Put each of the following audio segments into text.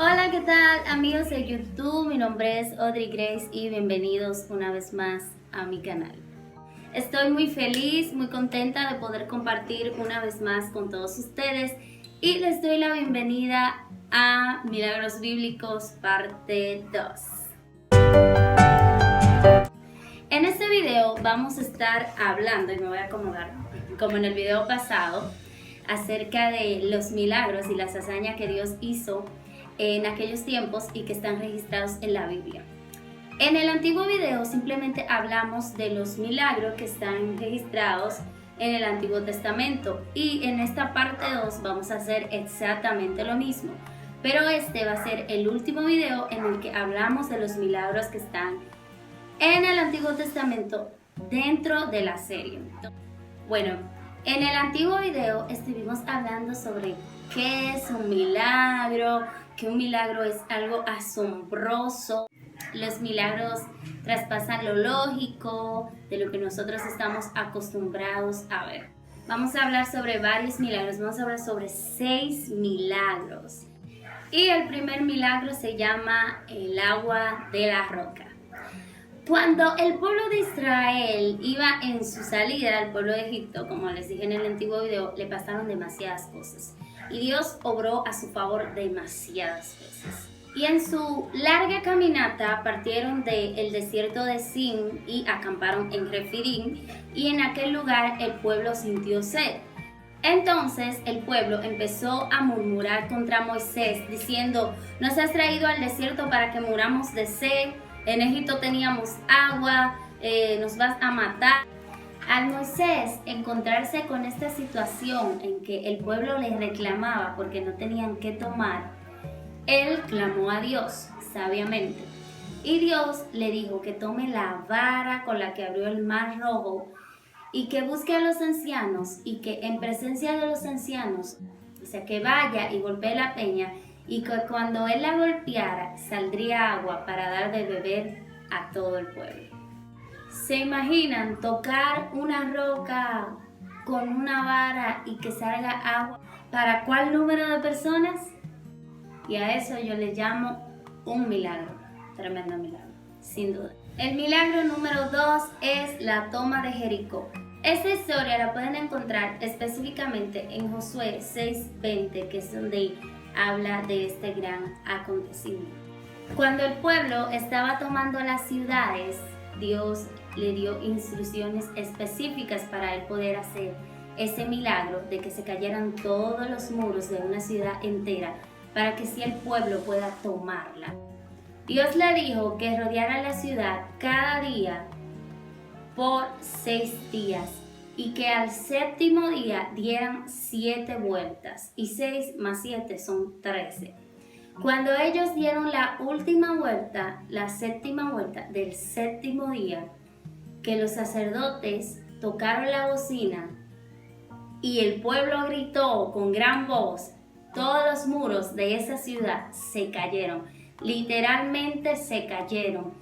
Hola, ¿qué tal amigos de YouTube? Mi nombre es Audrey Grace y bienvenidos una vez más a mi canal. Estoy muy feliz, muy contenta de poder compartir una vez más con todos ustedes y les doy la bienvenida a Milagros Bíblicos parte 2. En este video vamos a estar hablando, y me voy a acomodar como en el video pasado, acerca de los milagros y las hazañas que Dios hizo en aquellos tiempos y que están registrados en la Biblia. En el antiguo video simplemente hablamos de los milagros que están registrados en el Antiguo Testamento y en esta parte 2 vamos a hacer exactamente lo mismo, pero este va a ser el último video en el que hablamos de los milagros que están en el Antiguo Testamento dentro de la serie. Bueno, en el antiguo video estuvimos hablando sobre qué es un milagro, que un milagro es algo asombroso. Los milagros traspasan lo lógico, de lo que nosotros estamos acostumbrados a ver. Vamos a hablar sobre varios milagros, vamos a hablar sobre 6 milagros. Y el primer milagro se llama el agua de la roca. Cuando el pueblo de Israel iba en su salida al pueblo de Egipto, como les dije en el antiguo video, le pasaron demasiadas cosas. Y Dios obró a su favor demasiadas veces. Y en su larga caminata partieron del desierto de Sin y acamparon en Refidim. Y en aquel lugar el pueblo sintió sed. Entonces el pueblo empezó a murmurar contra Moisés, diciendo: «¿Nos has traído al desierto para que muramos de sed? En Egipto teníamos agua, nos vas a matar». Al Moisés encontrarse con esta situación en que el pueblo le reclamaba porque no tenían qué tomar, él clamó a Dios sabiamente. Y Dios le dijo que tome la vara con la que abrió el mar rojo y que busque a los ancianos y que en presencia de los ancianos, o sea, que vaya y golpee la peña, y que cuando él la golpeara saldría agua para dar de beber a todo el pueblo. ¿Se imaginan tocar una roca con una vara y que salga agua? ¿Para cuál número de personas? Y a eso yo le llamo un milagro, tremendo milagro, sin duda. El milagro número 2 es la toma de Jericó. Esta historia la pueden encontrar específicamente en Josué 6:20, que es donde habla de este gran acontecimiento. Cuando el pueblo estaba tomando las ciudades, Dios le dio instrucciones específicas para él poder hacer ese milagro de que se cayeran todos los muros de una ciudad entera para que así el pueblo pueda tomarla. Dios le dijo que rodeara la ciudad cada día por 6 días y que al séptimo día dieran 7 vueltas, y 6 más 7 son 13. Cuando ellos dieron la última vuelta, la séptima vuelta del séptimo día, que los sacerdotes tocaron la bocina y el pueblo gritó con gran voz, todos los muros de esa ciudad se cayeron, literalmente se cayeron.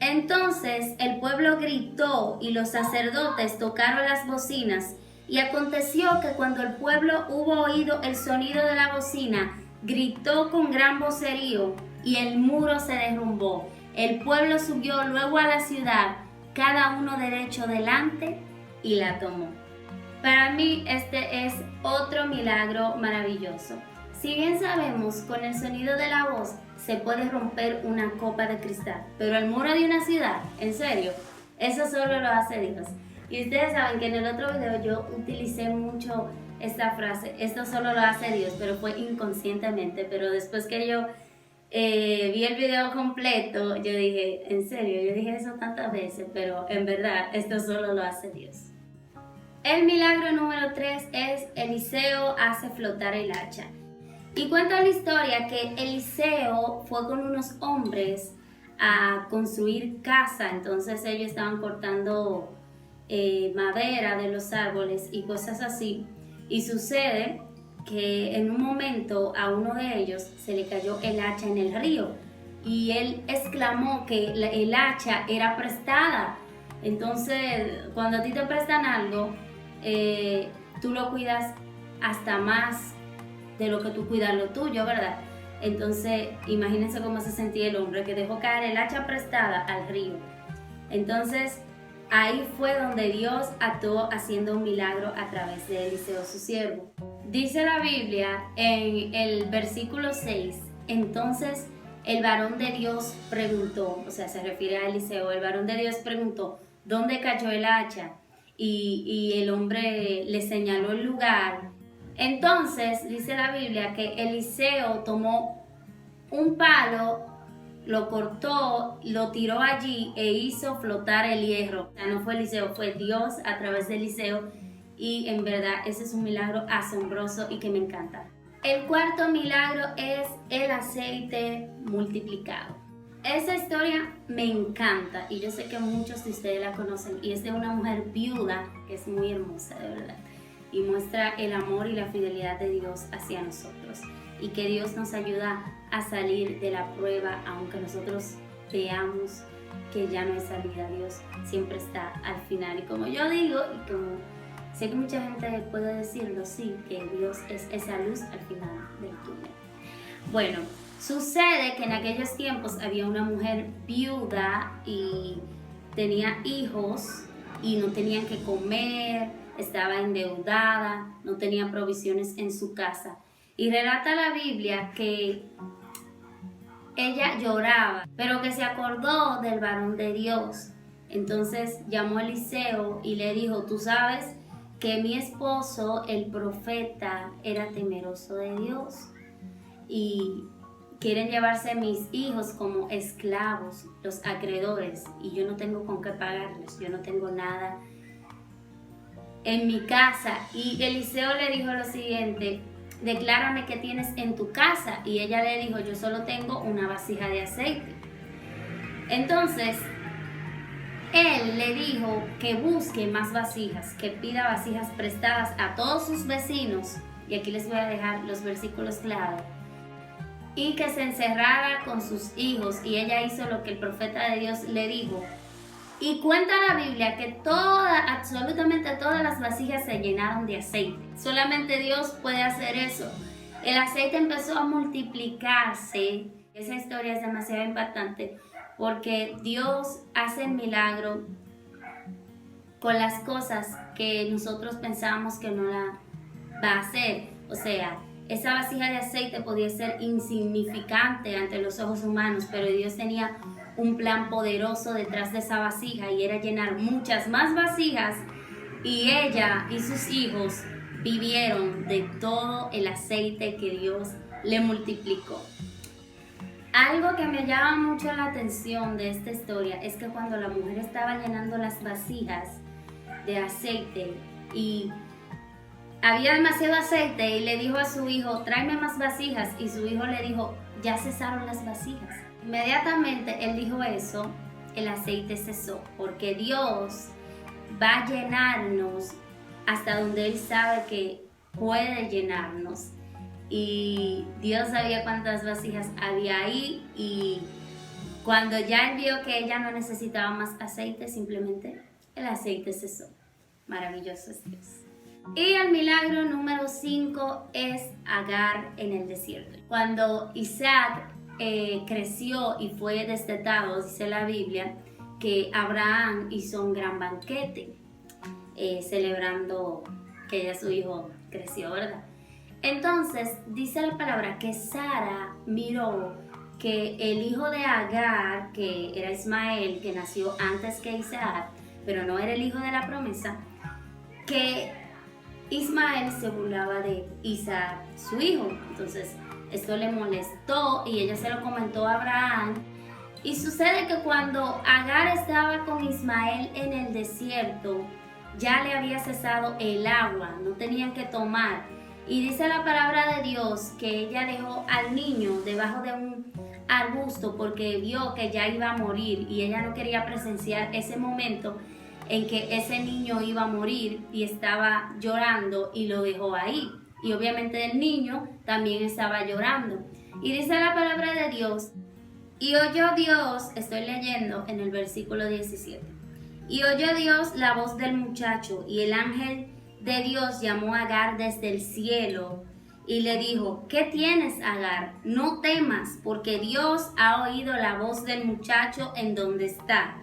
Entonces el pueblo gritó y los sacerdotes tocaron las bocinas, y aconteció que cuando el pueblo hubo oído el sonido de la bocina, gritó con gran vocerío y el muro se derrumbó. El pueblo subió luego a la ciudad, cada uno derecho delante, y la tomó. Para mí este es otro milagro maravilloso. Si bien sabemos, con el sonido de la voz se puede romper una copa de cristal, pero el muro de una ciudad, en serio, eso solo lo hace Dios. Y ustedes saben que en el otro video yo utilicé mucho esta frase, esto solo lo hace Dios, pero fue inconscientemente. Pero después que yo vi el video completo, yo dije, en serio, yo dije eso tantas veces, pero en verdad esto solo lo hace Dios. El milagro número 3 es Eliseo hace flotar el hacha. Y cuenta la historia que Eliseo fue con unos hombres a construir casa. Entonces ellos estaban cortando madera de los árboles y cosas así. Y sucede que en un momento a uno de ellos se le cayó el hacha en el río. Y él exclamó que el hacha era prestada. Entonces, cuando a ti te prestan algo, tú lo cuidas hasta más de lo que tú cuidas lo tuyo, ¿verdad? Entonces, imagínense cómo se sentía el hombre que dejó caer el hacha prestada al río. Entonces, ahí fue donde Dios actuó haciendo un milagro a través de Eliseo, su siervo. Dice la Biblia en el versículo 6, entonces el varón de Dios preguntó, o sea, se refiere a Eliseo, el varón de Dios preguntó, ¿dónde cayó el hacha? Y el hombre le señaló el lugar. Entonces, dice la Biblia que Eliseo tomó un palo, lo cortó, lo tiró allí e hizo flotar el hierro. O sea, no fue Eliseo, fue Dios a través de Eliseo. Y en verdad ese es un milagro asombroso y que me encanta. El cuarto milagro es el aceite multiplicado. Esa historia me encanta y yo sé que muchos de ustedes la conocen y es de una mujer viuda que es muy hermosa, de verdad, y muestra el amor y la fidelidad de Dios hacia nosotros y que Dios nos ayuda a salir de la prueba aunque nosotros veamos que ya no hay salida. Dios siempre está al final y como yo digo y como sé que mucha gente puede decirlo, sí, que Dios es esa luz al final del túnel. Bueno, sucede que en aquellos tiempos había una mujer viuda y tenía hijos y no tenían que comer, estaba endeudada, no tenía provisiones en su casa. Y relata la Biblia que ella lloraba, pero que se acordó del varón de Dios. Entonces llamó a Eliseo y le dijo, tú sabes que mi esposo, el profeta, era temeroso de Dios y quieren llevarse a mis hijos como esclavos, los acreedores, y yo no tengo con qué pagarles, yo no tengo nada en mi casa. Y Eliseo le dijo lo siguiente, declárame qué tienes en tu casa. Y ella le dijo, yo solo tengo una vasija de aceite. Entonces, él le dijo que busque más vasijas, que pida vasijas prestadas a todos sus vecinos, y aquí les voy a dejar los versículos clave, y que se encerrara con sus hijos, y ella hizo lo que el profeta de Dios le dijo. Y cuenta la Biblia que absolutamente todas las vasijas se llenaron de aceite. Solamente Dios puede hacer eso. El aceite empezó a multiplicarse. Esa historia es demasiado impactante porque Dios hace el milagro con las cosas que nosotros pensamos que no la va a hacer. O sea, esa vasija de aceite podía ser insignificante ante los ojos humanos, pero Dios tenía un plan poderoso detrás de esa vasija y era llenar muchas más vasijas, y ella y sus hijos vivieron de todo el aceite que Dios le multiplicó. Algo que me llama mucho la atención de esta historia es que cuando la mujer estaba llenando las vasijas de aceite y había demasiado aceite y le dijo a su hijo, tráeme más vasijas, y su hijo le dijo, ya cesaron las vasijas. Inmediatamente él dijo eso, el aceite cesó, porque Dios va a llenarnos hasta donde Él sabe que puede llenarnos. Y Dios sabía cuántas vasijas había ahí, y cuando ya Él vio que ella no necesitaba más aceite, simplemente el aceite cesó. Maravilloso es Dios. Y el milagro número 5 es Agar en el desierto. Cuando Isaac creció y fue destetado, dice la Biblia, que Abraham hizo un gran banquete, celebrando que ya su hijo creció, ¿verdad? Entonces dice la palabra que Sara miró que el hijo de Agar, que era Ismael, que nació antes que Isaac, pero no era el hijo de la promesa, que Ismael se burlaba de Isaac, su hijo. Entonces esto le molestó y ella se lo comentó a Abraham. Y sucede que cuando Agar estaba con Ismael en el desierto, ya le había cesado el agua, no tenían que tomar. Y dice la palabra de Dios que ella dejó al niño debajo de un arbusto porque vio que ya iba a morir y ella no quería presenciar ese momento en que ese niño iba a morir, y estaba llorando y lo dejó ahí. Y obviamente el niño también estaba llorando. Y dice la palabra de Dios, y oyó Dios, estoy leyendo en el versículo 17, y oyó Dios la voz del muchacho, y el ángel de Dios llamó a Agar desde el cielo y le dijo: ¿qué tienes, Agar? No temas, porque Dios ha oído la voz del muchacho en donde está.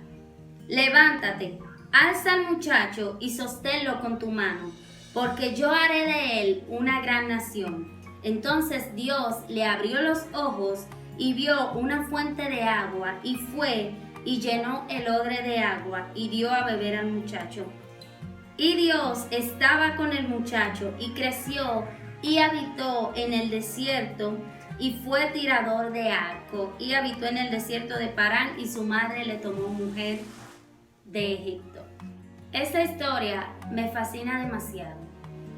Levántate, alza al muchacho y sosténlo con tu mano, porque yo haré de él una gran nación. Entonces Dios le abrió los ojos y vio una fuente de agua, y fue y llenó el odre de agua y dio a beber al muchacho. Y Dios estaba con el muchacho, y creció y habitó en el desierto, y fue tirador de arco, y habitó en el desierto de Parán, y su madre le tomó mujer de Egipto. Esta historia me fascina demasiado,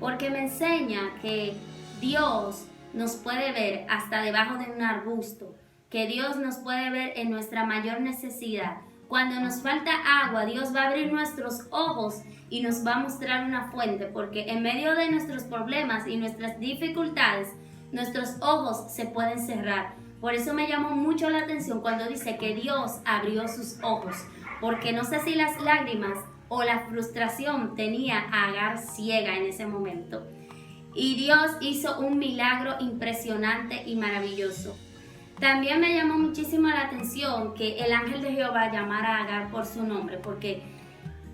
porque me enseña que Dios nos puede ver hasta debajo de un arbusto, que Dios nos puede ver en nuestra mayor necesidad. Cuando nos falta agua, Dios va a abrir nuestros ojos y nos va a mostrar una fuente, porque en medio de nuestros problemas y nuestras dificultades, nuestros ojos se pueden cerrar. Por eso me llamó mucho la atención cuando dice que Dios abrió sus ojos, porque no sé si las lágrimas o la frustración tenía a Agar ciega en ese momento. Y Dios hizo un milagro impresionante y maravilloso. También me llamó muchísimo la atención que el ángel de Jehová llamara a Agar por su nombre, porque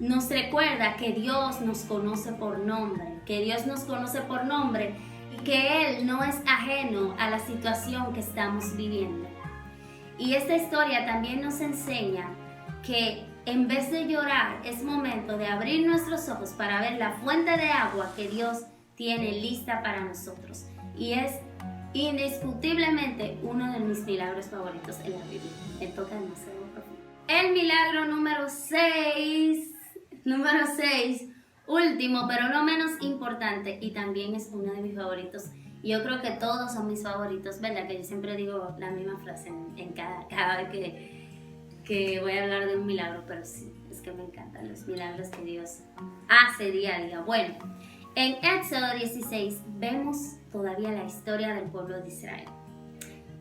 nos recuerda que Dios nos conoce por nombre, y que Él no es ajeno a la situación que estamos viviendo. Y esta historia también nos enseña que en vez de llorar, es momento de abrir nuestros ojos para ver la fuente de agua que Dios tiene lista para nosotros. Y es indiscutiblemente uno de mis milagros favoritos en la Biblia. Me toca demasiado profundo. El milagro número 6, último pero no menos importante, y también es uno de mis favoritos. Yo creo que todos son mis favoritos, ¿verdad? Que yo siempre digo la misma frase en cada vez que voy a hablar de un milagro, pero sí, es que me encantan los milagros que Dios hace día a día. Bueno, en Éxodo 16 vemos todavía la historia del pueblo de Israel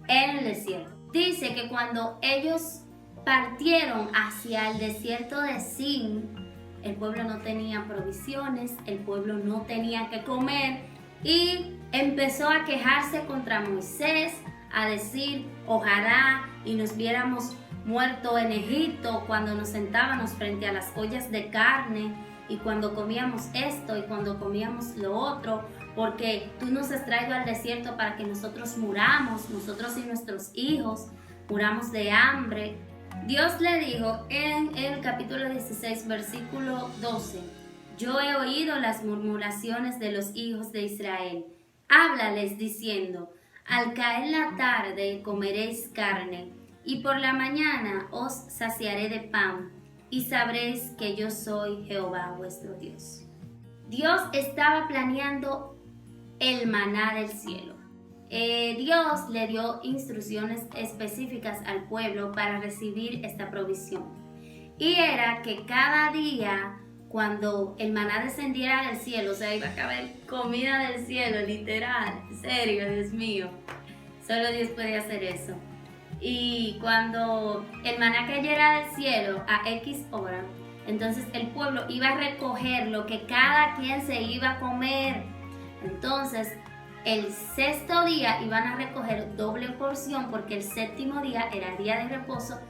en el desierto. Dice que cuando ellos partieron hacia el desierto de Sin, el pueblo no tenía provisiones, el pueblo no tenía que comer, y empezó a quejarse contra Moisés, a decir: ojalá y nos viéramos muerto en Egipto, cuando nos sentábamos frente a las ollas de carne, y cuando comíamos esto y cuando comíamos lo otro, porque tú nos has traído al desierto para que nosotros muramos, nosotros y nuestros hijos, muramos de hambre. Dios le dijo en el capítulo 16, versículo 12: yo he oído las murmuraciones de los hijos de Israel. Háblales diciendo: al caer la tarde comeréis carne, y por la mañana os saciaré de pan, y sabréis que yo soy Jehová vuestro Dios. Dios estaba planeando el maná del cielo. Dios le dio instrucciones específicas al pueblo para recibir esta provisión. Y era que cada día, cuando el maná descendiera del cielo, o sea, iba a caber comida del cielo, literal, en serio, Dios mío. Solo Dios podía hacer eso. Y cuando el maná cayera del cielo a X hora, entonces el pueblo iba a recoger lo que cada quien se iba a comer. Entonces, el sexto día iban a recoger doble porción, porque el séptimo día era el día de reposo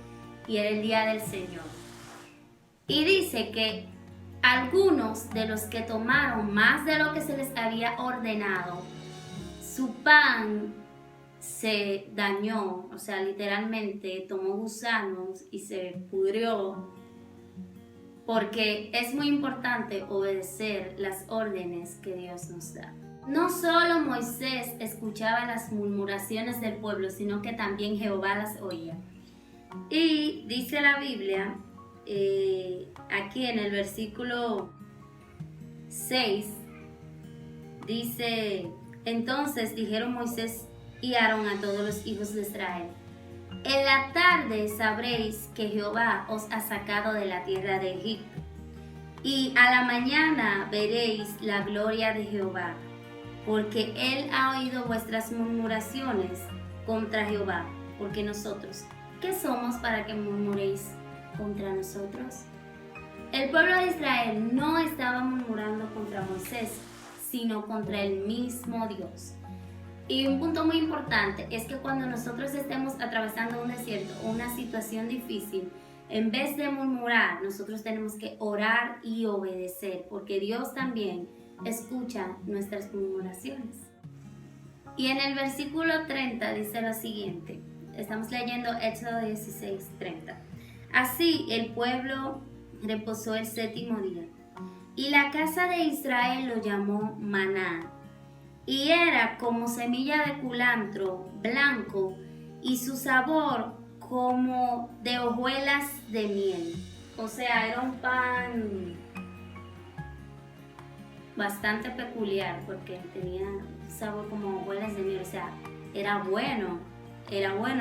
y era el día del Señor. Y dice que algunos de los que tomaron más de lo que se les había ordenado, su pan se dañó, o sea, literalmente tomó gusanos y se pudrió, porque es muy importante obedecer las órdenes que Dios nos da. No solo Moisés escuchaba las murmuraciones del pueblo, sino que también Jehová las oía. Y dice la Biblia, aquí en el versículo 6, dice: entonces dijeron Moisés y Aarón a todos los hijos de Israel: en la tarde sabréis que Jehová os ha sacado de la tierra de Egipto, y a la mañana veréis la gloria de Jehová, porque él ha oído vuestras murmuraciones contra Jehová. Porque nosotros, ¿qué somos para que murmuréis contra nosotros? El pueblo de Israel no estaba murmurando contra Moisés, sino contra el mismo Dios. Y un punto muy importante es que cuando nosotros estemos atravesando un desierto o una situación difícil, en vez de murmurar, nosotros tenemos que orar y obedecer, porque Dios también escucha nuestras murmuraciones. Y en el versículo 30 dice lo siguiente, estamos leyendo Éxodo 16:30. Así el pueblo reposó el séptimo día, y la casa de Israel lo llamó maná, y era como semilla de culantro blanco, y su sabor como de hojuelas de miel. O sea, era un pan bastante peculiar porque tenía sabor como hojuelas de miel. O sea, era bueno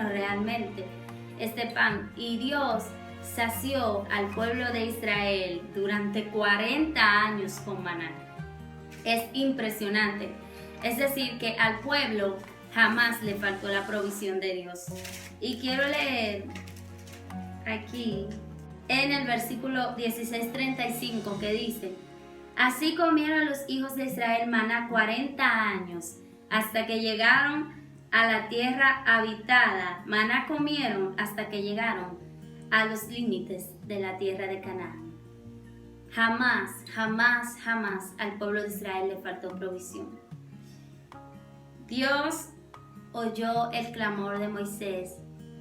realmente este pan. Y Dios sació al pueblo de Israel durante 40 años con maná. Es impresionante. Es decir, que al pueblo jamás le faltó la provisión de Dios. Y quiero leer aquí en el versículo 16:35 que dice: así comieron los hijos de Israel maná 40 años, hasta que llegaron a la tierra habitada. Maná comieron hasta que llegaron a los límites de la tierra de Canaán. Jamás, jamás, jamás al pueblo de Israel le faltó provisión. Dios oyó el clamor de Moisés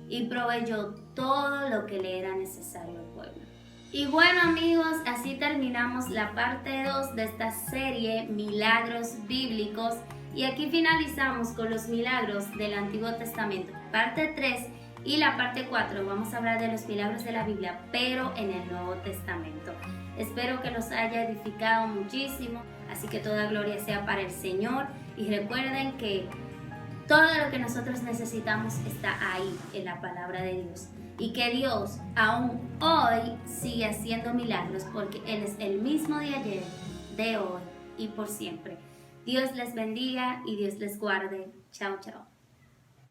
y proveyó todo lo que le era necesario al pueblo. Y bueno, amigos, así terminamos la parte 2 de esta serie Milagros Bíblicos, y aquí finalizamos con los milagros del Antiguo Testamento. Parte 3 y la parte 4 vamos a hablar de los milagros de la Biblia, pero en el Nuevo Testamento. Espero que los haya edificado muchísimo, así que toda gloria sea para el Señor, y recuerden que todo lo que nosotros necesitamos está ahí en la palabra de Dios, y que Dios aún hoy sigue haciendo milagros, porque Él es el mismo de ayer, de hoy y por siempre. Dios les bendiga y Dios les guarde. Chao, chao.